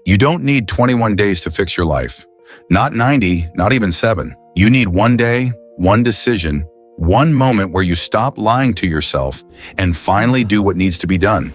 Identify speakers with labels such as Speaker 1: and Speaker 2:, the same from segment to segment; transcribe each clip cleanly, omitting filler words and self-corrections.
Speaker 1: You don't need 21 days to fix your life. Not 90, not even 7. You need one day, one decision, one moment where you stop lying to yourself and finally do what needs to be done.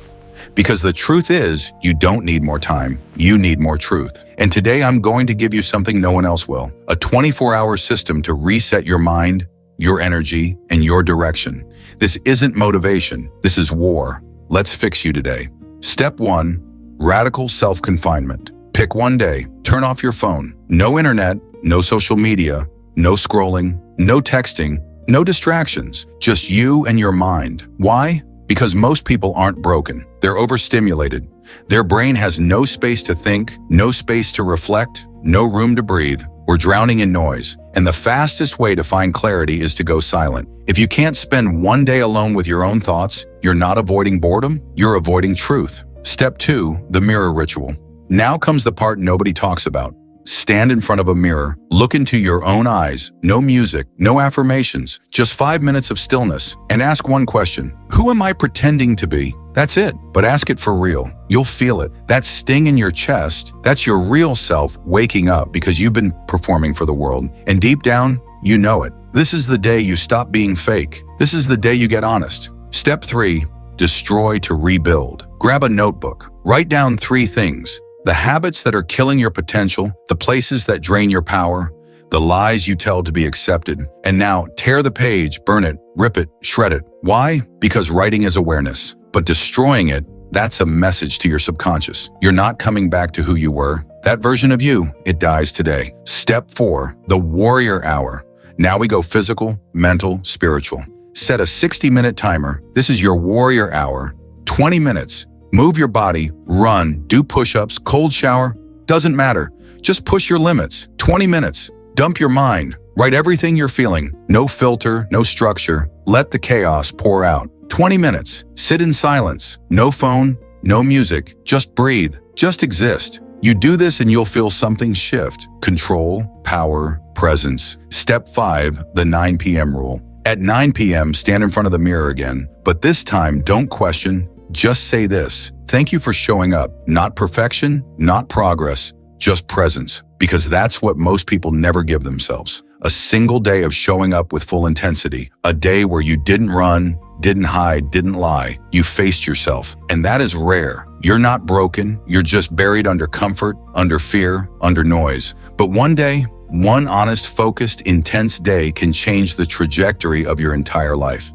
Speaker 1: Because the truth is, you don't need more time, you need more truth. And today I'm going to give you something no one else will. A 24-hour system to reset your mind, your energy, and your direction. This isn't motivation, this is war. Let's fix you today. Step 1, radical self-confinement. Pick one day, turn off your phone. No internet, no social media, no scrolling, no texting, no distractions, just you and your mind. Why? Because most people aren't broken. They're overstimulated. Their brain has no space to think, no space to reflect, no room to breathe. We're drowning in noise. And the fastest way to find clarity is to go silent. If you can't spend one day alone with your own thoughts, you're not avoiding boredom, you're avoiding truth. Step 2, the mirror ritual. Now comes the part nobody talks about. Stand in front of a mirror, look into your own eyes, no music, no affirmations, just 5 minutes of stillness, and ask one question. Who am I pretending to be? That's it, but ask it for real. You'll feel it. That sting in your chest, that's your real self waking up because you've been performing for the world. And deep down, you know it. This is the day you stop being fake. This is the day you get honest. Step 3, destroy to rebuild. Grab a notebook. Write down 3 things. The habits that are killing your potential, the places that drain your power, the lies you tell to be accepted. And now tear the page, burn it, rip it, shred it. Why? Because writing is awareness. But destroying it, that's a message to your subconscious. You're not coming back to who you were. That version of you, it dies today. Step 4, the warrior hour. Now we go physical, mental, spiritual. Set a 60-minute timer. This is your warrior hour. 20 minutes. Move your body, run, do push-ups, cold shower. Doesn't matter. Just push your limits. 20 minutes. Dump your mind. Write everything you're feeling. No filter, no structure. Let the chaos pour out. 20 minutes. Sit in silence. No phone, no music. Just breathe. Just exist. You do this and you'll feel something shift. Control, power, presence. Step 5, the 9 p.m. rule. At 9 p.m., stand in front of the mirror again. But this time, don't question. Just say this. Thank you for showing up. Not perfection, not progress, just presence. Because that's what most people never give themselves. A single day of showing up with full intensity. A day where you didn't run, didn't hide, didn't lie. You faced yourself. And that is rare. You're not broken. You're just buried under comfort, under fear, under noise. But one day, one honest, focused, intense day can change the trajectory of your entire life.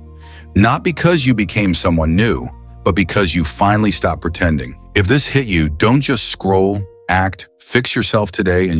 Speaker 1: Not because you became someone new, but because you finally stopped pretending. If this hit you, don't just scroll, act, fix yourself today and